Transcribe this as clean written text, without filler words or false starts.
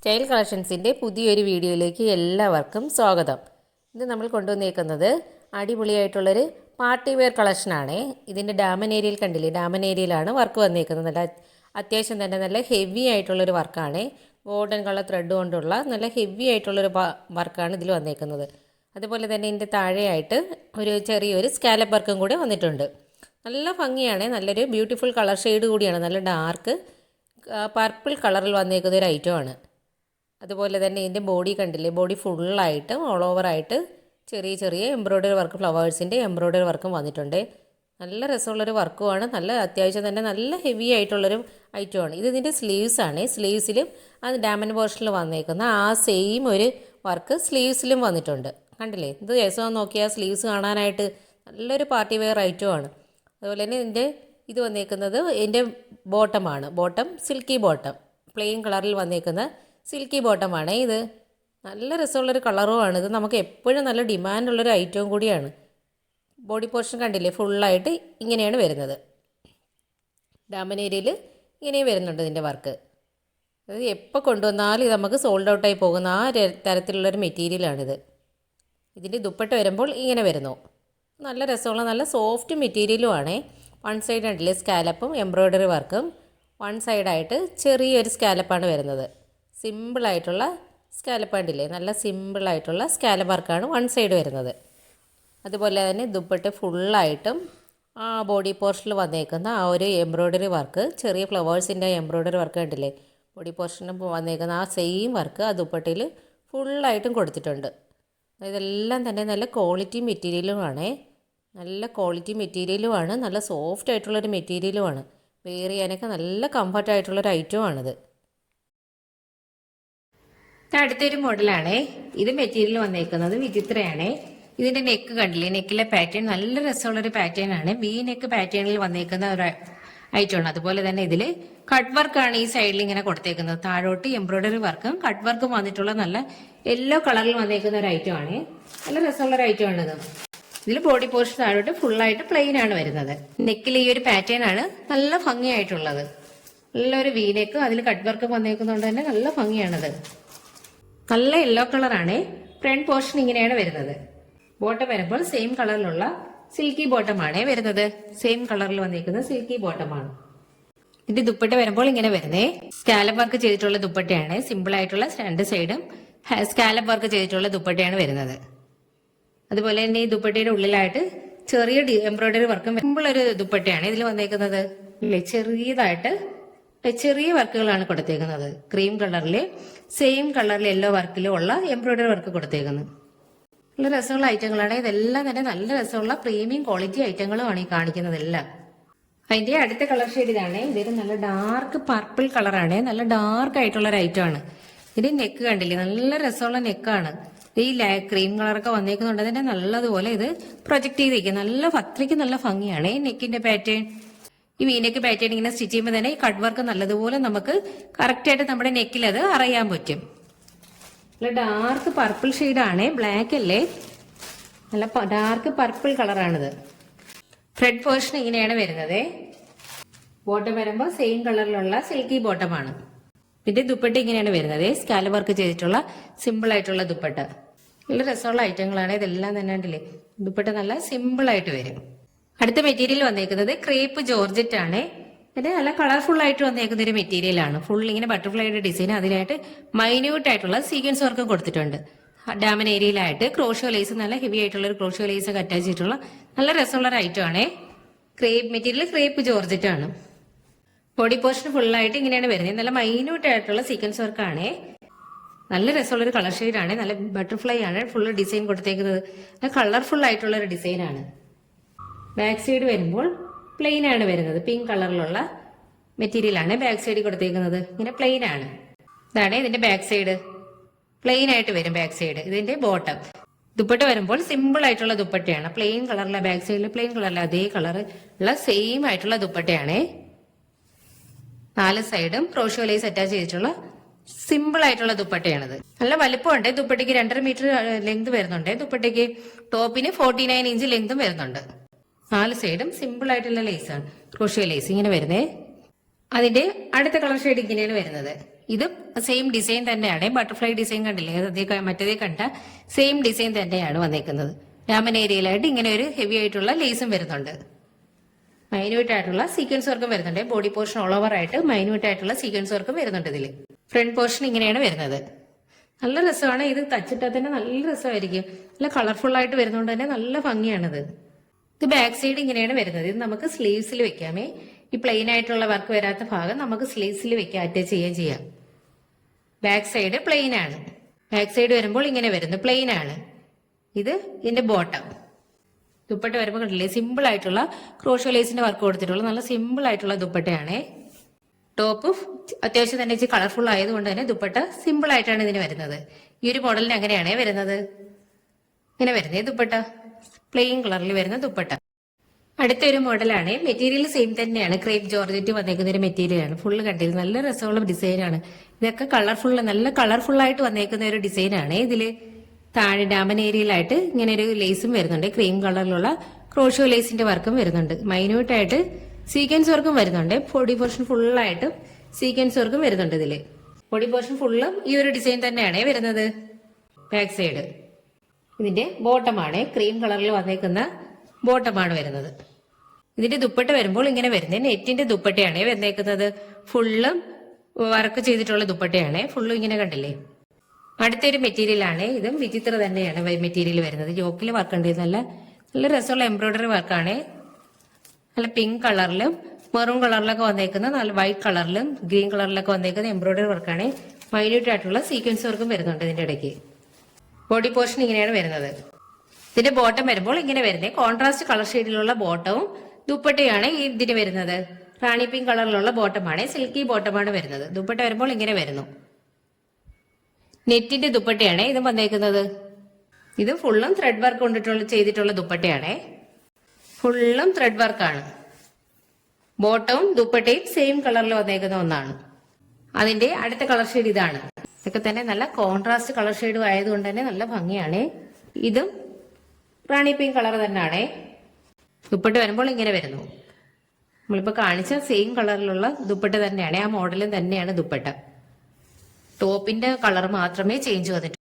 Style കളക്ഷൻസിൻ്റെ പുതിയൊരു വീഡിയോയിലേക്ക് എല്ലാവർക്കും സ്വാഗതം. ഇത് നമ്മൾ കൊണ്ടുവന്നേക്കുന്നത് അടിപൊളിയായിട്ടുള്ളൊരു പാർട്ടി വെയർ കളക്ഷനാണ്. ഇതിൻ്റെ ഡാമൻ ഏരിയയിൽ കണ്ടില്ലേ, ഡാമൻ ഏരിയയിലാണ് വർക്ക് വന്നേക്കുന്നത്. നല്ല അത്യാവശ്യം തന്നെ നല്ല ഹെവി ആയിട്ടുള്ളൊരു വർക്കാണ്. ഗോൾഡൻ കളർ ത്രെഡ് കൊണ്ടുള്ള നല്ല ഹെവി ആയിട്ടുള്ളൊരു വർക്കാണ് ഇതിൽ വന്നേക്കുന്നത്. അതുപോലെ തന്നെ ഇതിൻ്റെ താഴെയായിട്ട് ഒരു ചെറിയൊരു സ്കാലപ്പ് വർക്കും കൂടെ വന്നിട്ടുണ്ട്. നല്ല ഭംഗിയാണ്, നല്ലൊരു ബ്യൂട്ടിഫുൾ കളർ ഷെയ്ഡ് കൂടിയാണ്. നല്ല ഡാർക്ക് പർപ്പിൾ കളറിൽ വന്നേക്കുന്ന ഒരു ഐറ്റമാണ്. അതുപോലെ തന്നെ ഇതിൻ്റെ ബോഡി കണ്ടില്ലേ, ബോഡി ഫുള്ളായിട്ട് ഓൾ ഓവറായിട്ട് ചെറിയ ചെറിയ എംബ്രോയ്ഡറി വർക്ക്, ഫ്ലവേഴ്സിൻ്റെ എംബ്രോയ്ഡറി വർക്കും വന്നിട്ടുണ്ട്. നല്ല രസമുള്ളൊരു വർക്കുമാണ്. നല്ല അത്യാവശ്യം തന്നെ നല്ല ഹെവി ആയിട്ടുള്ളൊരു ഐറ്റമാണ്. ഇത് ഇതിൻ്റെ സ്ലീവ്സാണ്. സ്ലീവ്സിലും അത് ഡാമൻ പോർഷനിൽ വന്നേക്കുന്ന ആ സെയിം ഒരു വർക്ക് സ്ലീവ്സിലും വന്നിട്ടുണ്ട്. കണ്ടില്ലേ, ഇത് രസം നോക്കിയാൽ സ്ലീവ്സ് കാണാനായിട്ട് നല്ലൊരു പാർട്ടി വെയർ ഐറ്റമാണ്. അതുപോലെ തന്നെ ഇത് വന്നേക്കുന്നത് ഇതിൻ്റെ ബോട്ടമാണ്. ബോട്ടം സിൽക്കി ബോട്ടം, പ്ലെയിൻ കളറിൽ വന്നേക്കുന്ന സിൽക്കി ബോട്ടമാണ്. ഇത് നല്ല രസമുള്ളൊരു കളറുമാണ്. ഇത് നമുക്ക് എപ്പോഴും നല്ല ഡിമാൻഡുള്ളൊരു ഐറ്റവും കൂടിയാണ്. ബോഡി പോർഷൻ കണ്ടില്ലേ, ഫുള്ളായിട്ട് ഇങ്ങനെയാണ് വരുന്നത്. ഡാമൻ ഏരിയയിൽ ഇങ്ങനെയും വരുന്നുണ്ട് ഇതിൻ്റെ വർക്ക്. അത് എപ്പോൾ കൊണ്ടുവന്നാലും ഇത് നമുക്ക് സോൾഡ് ഔട്ടായി പോകുന്ന ആ തരത്തിലുള്ളൊരു മെറ്റീരിയലാണിത്. ഇതിൻ്റെ ദുപ്പട്ട വരുമ്പോൾ ഇങ്ങനെ വരുന്നു. നല്ല രസമുള്ള നല്ല സോഫ്റ്റ് മെറ്റീരിയലുമാണ്. വൺ സൈഡ് കണ്ടില്ലേ സ്കാലപ്പും എംബ്രോയ്ഡറി വർക്കും, വൺ സൈഡായിട്ട് ചെറിയൊരു സ്കാലപ്പാണ് വരുന്നത്. സിമ്പിളായിട്ടുള്ള സ്കാലപ്പ് കണ്ടില്ലേ, നല്ല സിമ്പിളായിട്ടുള്ള സ്കാലപ്പ് വർക്കാണ് വൺ സൈഡ് വരുന്നത്. അതുപോലെ തന്നെ ദുപ്പട്ട ഫുള്ളായിട്ടും ആ ബോഡി പോർഷനിൽ വന്നേക്കുന്ന ആ ഒരു എംബ്രോയ്ഡറി വർക്ക്, ചെറിയ ഫ്ലവേഴ്സിൻ്റെ എംബ്രോയ്ഡറി വർക്ക് കണ്ടില്ലേ, ബോഡി പോർഷനിൽ വന്നേക്കുന്ന ആ സെയിം വർക്ക് ആ ദുപ്പട്ടയിൽ ഫുള്ളായിട്ടും കൊടുത്തിട്ടുണ്ട്. ഇതെല്ലാം തന്നെ നല്ല ക്വാളിറ്റി മെറ്റീരിയലുമാണ്. നല്ല ക്വാളിറ്റി മെറ്റീരിയലുമാണ്, നല്ല സോഫ്റ്റ് ആയിട്ടുള്ളൊരു മെറ്റീരിയലുമാണ്. വെയർ ചെയ്യാനൊക്കെ നല്ല കംഫർട്ടായിട്ടുള്ളൊരു ഐറ്റമാണിത്. അടുത്തൊരു മോഡലാണ്. ഇത് മെറ്റീരിയൽ വന്നേക്കുന്നത് വിചിത്രയാണ്. ഇതിൻ്റെ നെക്ക് കണ്ടില്ലേ, നെക്കിലെ പാറ്റേൺ നല്ല രസമുള്ളൊരു പാറ്റേൺ ആണ്. വി നെക്ക് പാറ്റേണിൽ വന്നേക്കുന്ന ഒരു ഐറ്റമാണ്. അതുപോലെ തന്നെ ഇതിൽ കട്ട് വർക്കാണ് ഈ സൈഡിൽ ഇങ്ങനെ കൊടുത്തേക്കുന്നത്. താഴോട്ട് എംബ്രോയ്ഡറി വർക്കും കട്ട് വർക്കും വന്നിട്ടുള്ള നല്ല യെല്ലോ കളറിൽ വന്നേക്കുന്ന ഒരു ഐറ്റമാണ്. നല്ല രസമുള്ളൊരു ഐറ്റമാണിത്. ഇതിൽ ബോഡി പോർഷൻ താഴോട്ട് ഫുള്ളായിട്ട് പ്ലെയിൻ ആണ് വരുന്നത്. നെക്കിൽ ഈ ഒരു പാറ്റേൺ ആണ് നല്ല ഭംഗിയായിട്ടുള്ളത്. നല്ലൊരു വി നെക്ക്, അതിൽ കട്ട് വർക്ക് വന്നേക്കുന്നതുകൊണ്ട് തന്നെ നല്ല ഭംഗിയാണത്. നല്ല യെല്ലോ കളറാണ്. ഫ്രണ്ട് പോർഷൻ ഇങ്ങനെയാണ് വരുന്നത്. ബോട്ടം വരുമ്പോൾ സെയിം കളറിലുള്ള സിൽക്കി ബോട്ടമാണ് വരുന്നത്. സെയിം കളറിൽ വന്നിരിക്കുന്ന സിൽക്കി ബോട്ടമാണ്. ഇതിന്റെ ദുപ്പട്ട വരുമ്പോൾ ഇങ്ങനെ വരുന്നേ സ്കാലപ്പ് വർക്ക് ചെയ്തിട്ടുള്ള ദുപ്പട്ടയാണ്. സിമ്പിൾ ആയിട്ടുള്ള രണ്ട് സൈഡും സ്കാലപ്പ് വർക്ക് ചെയ്തിട്ടുള്ള ദുപ്പട്ടയാണ് വരുന്നത്. അതുപോലെ തന്നെ ഈ ദുപ്പട്ടയുടെ ഉള്ളിലായിട്ട് ചെറിയ എംബ്രോയ്ഡറി വർക്കും സിമ്പിൾ ഒരു ദുപ്പട്ടയാണ് ഇതിൽ വന്നേക്കുന്നത്. ചെറിയതായിട്ട് ചെറിയ വർക്കുകളാണ് കൊടുത്തേക്കുന്നത്. ക്രീം കളറില് സെയിം കളറിൽ യെല്ലോ വർക്കിലും ഉള്ള എംബ്രോയ്ഡറി വർക്ക് കൊടുത്തേക്കുന്നത്. നല്ല രസമുള്ള ഐറ്റങ്ങളാണ്. ഇതെല്ലാം തന്നെ നല്ല രസമുള്ള പ്രീമിയം ക്വാളിറ്റി ഐറ്റങ്ങളുമാണ് ഈ കാണിക്കുന്നതെല്ലാം. അതിന്റെ അടുത്ത കളർ ഷെയ്ഡ് ഇതാണ്. ഇതൊരു നല്ല ഡാർക്ക് പർപ്പിൾ കളറാണ്. നല്ല ഡാർക്ക് ആയിട്ടുള്ള ഒരു ഐറ്റമാണ്. ഇതിന്റെ നെക്ക് കണ്ടില്ലേ, നല്ല രസമുള്ള നെക്കാണ്. ഈ ക്രീം കളറൊക്കെ വന്നേക്കുന്നുണ്ട്. അതിന്റെ നല്ലതുപോലെ ഇത് പ്രൊജക്ട് ചെയ്തേക്കും. നല്ല അത്രയ്ക്ക് നല്ല ഭംഗിയാണ് ഈ നെക്കിന്റെ പാറ്റേൺ. ഈ വീനെക്ക് പാറ്റേൺ ഇങ്ങനെ സ്റ്റിച്ച് ചെയ്യുമ്പോൾ തന്നെ ഈ കട്ട് വർക്ക് നല്ലതുപോലെ നമുക്ക് കറക്റ്റായിട്ട് നമ്മുടെ നെക്കിൽ അത് അറിയാൻ പറ്റും. നല്ല ഡാർക്ക് പർപ്പിൾ ഷെയ്ഡാണ്, ബ്ലാക്ക് അല്ലേ, നല്ല ഡാർക്ക് പർപ്പിൾ കളറാണിത്. ഫ്രണ്ട് പോർഷൻ ഇങ്ങനെയാണ് വരുന്നത്. ബോട്ടം വരുമ്പോൾ സെയിം കളറിലുള്ള സിൽക്കി ബോട്ടമാണ്. ഇതിന്റെ ദുപ്പട്ട ഇങ്ങനെയാണ് വരുന്നത്. സ്കാലപ്പ് വർക്ക് ചെയ്തിട്ടുള്ള സിമ്പിൾ ആയിട്ടുള്ള ദുപ്പട്ട. നല്ല രസമുള്ള ഐറ്റങ്ങളാണ് ഇതെല്ലാം തന്നെ. ഉണ്ടല്ലേ, ദുപ്പട്ട നല്ല സിമ്പിൾ ആയിട്ട് വരും. അടുത്ത മെറ്റീരിയൽ വന്നേക്കുന്നത് ക്രേപ്പ് ജോർജറ്റ് ആണ്. ഇത് നല്ല കളർഫുൾ ആയിട്ട് വന്നേക്കുന്ന ഒരു മെറ്റീരിയൽ ആണ്. ഫുൾ ഇങ്ങനെ ബട്ടർഫ്ലൈയുടെ ഡിസൈൻ, അതിനായിട്ട് മൈന്യൂട്ട് ആയിട്ടുള്ള സീക്വൻസ് വർക്കും കൊടുത്തിട്ടുണ്ട്. ഡാമൻ ഏരിയയിലായിട്ട് ക്രോഷോ ലേസ്, നല്ല ഹെവി ആയിട്ടുള്ള ഒരു ക്രോഷോ ലേസ് ഒക്കെ അറ്റാച്ച് ചെയ്തിട്ടുള്ള നല്ല രസമുള്ള ഒരു ഐറ്റം ആണ്. ക്രേപ്പ് മെറ്റീരിയൽ ക്രേപ്പ് ജോർജറ്റ് ആണ്. ബോഡി പോർഷൻ ഫുള്ളായിട്ട് ഇങ്ങനെയാണ് വരുന്നത്. നല്ല മൈന്യൂട്ട് ആയിട്ടുള്ള സീക്വൻസ് വർക്കാണ്. നല്ല രസമുള്ള ഒരു കളർ ഷെയ്ഡാണ്. നല്ല ബട്ടർഫ്ലൈ ആണ് ഫുള്ള് ഡിസൈൻ കൊടുത്തേക്കുന്നത്. നല്ല കളർഫുൾ ആയിട്ടുള്ള ഒരു ഡിസൈൻ ആണ്. ബാക്ക് സൈഡ് വരുമ്പോൾ പ്ലെയിൻ ആണ് വരുന്നത്. പിങ്ക് കളറിലുള്ള മെറ്റീരിയൽ ആണ് ബാക്ക് സൈഡിൽ കൊടുത്തേക്കുന്നത്. ഇങ്ങനെ പ്ലെയിൻ ആണ്. ഇതാണ് ഇതിന്റെ ബാക്ക് സൈഡ്, പ്ലെയിൻ ആയിട്ട് വരും ബാക്ക് സൈഡ്. ഇതിന്റെ ബോട്ടം. ദുപ്പട്ട വരുമ്പോൾ സിമ്പിൾ ആയിട്ടുള്ള ദുപ്പട്ടയാണ്. പ്ലെയിൻ കളറിലെ ബാക്ക് സൈഡിൽ പ്ലെയിൻ കളറിലെ അതേ കളർ ഉള്ള സെയിം ആയിട്ടുള്ള ദുപ്പട്ടയാണ്. 4 സൈഡും ക്രോഷോ ലേസ് അറ്റാച്ച് ചെയ്തിട്ടുള്ള സിമ്പിൾ ആയിട്ടുള്ള ദുപ്പട്ടയാണിത്. നല്ല വലിപ്പമുണ്ട്. ദുപ്പട്ടയ്ക്ക് 2.5 മീറ്റർ ലെങ്ത് വരുന്നുണ്ട്. ദുപ്പട്ടയ്ക്ക് ടോപ്പിന് 49 ഇഞ്ച് ലെങ്തും വരുന്നുണ്ട്. 4 സൈഡും സിമ്പിൾ ആയിട്ടുള്ള ലേസാണ്, ക്രോഷ്യോ ലേസ് ഇങ്ങനെ വരുന്നേ. അതിന്റെ അടുത്ത കളർ ഷെയ്ഡ് ഇങ്ങനെയാണ് വരുന്നത്. ഇതും സെയിം ഡിസൈൻ തന്നെയാണ്. ബട്ടർഫ്ലൈ ഡിസൈൻ കണ്ടില്ലേ, മറ്റേതേ കണ്ട സെയിം ഡിസൈൻ തന്നെയാണ് വന്നേക്കുന്നത്. രാമൻ ഏരിയയിലായിട്ട് ഇങ്ങനെ ഒരു ഹെവി ആയിട്ടുള്ള ലേസും വരുന്നുണ്ട്. മൈന്യൂട്ട് ആയിട്ടുള്ള സീക്വൻസ് വർക്കും വരുന്നുണ്ട്. ബോഡി പോർഷൻ ഓൾ ഓവർ ആയിട്ട് മൈന്യൂട്ട് ആയിട്ടുള്ള സീക്വൻസ് വർക്കും വരുന്നുണ്ട് ഇതിൽ. ഫ്രണ്ട് പോർഷൻ ഇങ്ങനെയാണ് വരുന്നത്. നല്ല രസമാണ്. ഇത് തച്ചിട്ടാൽ തന്നെ നല്ല രസമായിരിക്കും. നല്ല കളർഫുൾ ആയിട്ട് വരുന്നതുകൊണ്ട് തന്നെ നല്ല ഭംഗിയാണിത്. ഇത് ബാക്ക് സൈഡ് ഇങ്ങനെയാണ് വരുന്നത്. ഇത് നമുക്ക് സ്ലീവ്സിൽ വെക്കാമേ. ഈ പ്ലെയിൻ ആയിട്ടുള്ള വർക്ക് വരാത്ത ഭാഗം നമുക്ക് സ്ലീവ്സിൽ വെക്കാം, അറ്റാച്ച് ചെയ്യാം. ബാക്ക് സൈഡ് പ്ലെയിൻ ആണ്. ബാക്ക് സൈഡ് വരുമ്പോൾ ഇങ്ങനെ വരുന്നു, പ്ലെയിൻ ആണ്. ഇത് ഇതിന്റെ ബോട്ടം. ദുപ്പട്ട വരുമ്പോൾ കണ്ടില്ലേ, സിമ്പിൾ ആയിട്ടുള്ള ക്രോഷോ ലേസിന്റെ വർക്ക് കൊടുത്തിട്ടുള്ള നല്ല സിമ്പിൾ ആയിട്ടുള്ള ദുപ്പട്ടയാണേ. ടോപ്പ് അത്യാവശ്യം തന്നെ ഇച്ചിരി കളർഫുൾ ആയതുകൊണ്ട് തന്നെ ദുപ്പട്ട സിമ്പിൾ ആയിട്ടാണ് ഇതിന് വരുന്നത്. ഈ ഒരു മോഡലിന് അങ്ങനെയാണേ വരുന്നത്. ഇങ്ങനെ വരുന്നേ ദുപ്പട്ട, പ്ലെയിൻ കളറിൽ വരുന്ന ദുപ്പട്ട. അടുത്തൊരു മോഡലാണ്. മെറ്റീരിയൽ സെയിം തന്നെയാണ്. ക്രേപ്പ് ജോർജറ്റ് വന്നേക്കുന്ന ഒരു മെറ്റീരിയലാണ്. ഫുള്ള് കണ്ടില്ല, നല്ല രസമുള്ള ഡിസൈനാണ്. ഇതൊക്കെ കളർഫുൾ, നല്ല കളർഫുൾ ആയിട്ട് വന്നേക്കുന്ന ഒരു ഡിസൈനാണ്. ഇതില് താഴെ ഡാമൻ ഏരിയയിലായിട്ട് ഇങ്ങനെ ഒരു ലേസും വരുന്നുണ്ട്. ക്രീം കളറിലുള്ള ക്രോഷോ ലേസിന്റെ വർക്കും വരുന്നുണ്ട്. മൈന്യൂട്ട് ആയിട്ട് സീക്വൻസ് വർക്കും വരുന്നുണ്ട്. ബോഡി പോർഷൻ ഫുള്ളായിട്ട് സീക്വൻസ് വർക്കും വരുന്നുണ്ട്. ഇതില് ബോഡി പോർഷൻ ഫുള്ളും ഈ ഒരു ഡിസൈൻ തന്നെയാണ് വരുന്നത്. ബാക്ക് സൈഡ് ഇതിന്റെ ബോട്ടമാണ്. ക്രീം കളറിൽ വന്നേക്കുന്ന ബോട്ടമാണ് വരുന്നത്. ഇതിന്റെ ദുപ്പട്ട വരുമ്പോൾ ഇങ്ങനെ വരുന്നത് നെറ്റിന്റെ ദുപ്പട്ടയാണ് വന്നേക്കുന്നത്. ഫുള്ളും വർക്ക് ചെയ്തിട്ടുള്ള ദുപ്പട്ടയാണ്. ഫുള്ളും ഇങ്ങനെ കണ്ടില്ലേ. അടുത്തൊരു മെറ്റീരിയൽ ആണ്. ഇതും വിചിത്ര തന്നെയാണ് മെറ്റീരിയൽ വരുന്നത്. യോക്കിൽ വർക്ക് ഉണ്ട്. നല്ല നല്ല രസമുള്ള എംബ്രോയിഡറി വർക്കാണ്. നല്ല പിങ്ക് കളറിലും മെറൂൺ കളറിലൊക്കെ വന്നേക്കുന്ന, നല്ല വൈറ്റ് കളറിലും ഗ്രീൻ കളറിലൊക്കെ വന്നേക്കുന്ന എംബ്രോയിഡറി വർക്കാണ്. മൈന്യൂട്ട് ആയിട്ടുള്ള സീക്വൻസ് വർക്കും വരുന്നുണ്ട് ഇതിന്റെ ഇടയ്ക്ക്. ബോഡി പോർഷൻ ഇങ്ങനെയാണ് വരുന്നത്. ഇതിന്റെ ബോട്ടം വരുമ്പോൾ ഇങ്ങനെ വരുന്നത് കോൺട്രാസ്റ്റ് കളർ ഷെയ്ഡിലുള്ള ബോട്ടവും ദുപ്പട്ടയാണ് ഇതിന് വരുന്നത്. റാണി പിങ്ക് കളറിലുള്ള ബോട്ടമാണ്, സിൽക്കി ബോട്ടമാണ് വരുന്നത്. ദുപ്പട്ട വരുമ്പോൾ ഇങ്ങനെ വരുന്നു. നെറ്റിന്റെ ദുപ്പട്ടയാണ് ഇത് വന്നേക്കുന്നത്. ഇത് ഫുള്ളും ത്രെഡ് വർക്ക് കൊണ്ടിട്ടുള്ള ചെയ്തിട്ടുള്ള ദുപ്പട്ടയാണ്. ഫുള്ളും ത്രെഡ് വർക്കാണ്. ബോട്ടവും ദുപ്പട്ടയും സെയിം കളറിൽ വന്നേക്കുന്ന ഒന്നാണ്. അതിന്റെ അടുത്ത കളർ ഷെയ്ഡ് ഇതാണ്. ഇതൊക്കെ തന്നെ നല്ല കോൺട്രാസ്റ്റ് കളർ ഷെയ്ഡും ആയതുകൊണ്ട് തന്നെ നല്ല ഭംഗിയാണ്. ഇതും റാണി പിങ്ക് കളർ തന്നെയാണ്. ദുപ്പട്ട വരുമ്പോൾ ഇങ്ങനെ വരുന്നു. നമ്മളിപ്പോ കാണിച്ച സെയിം കളറിലുള്ള ദുപ്പട്ട തന്നെയാണ്. ആ മോഡലും തന്നെയാണ് ദുപ്പട്ട. ടോപ്പിന്റെ കളർ മാത്രമേ ചേഞ്ച് വന്നിട്ടുള്ളൂ.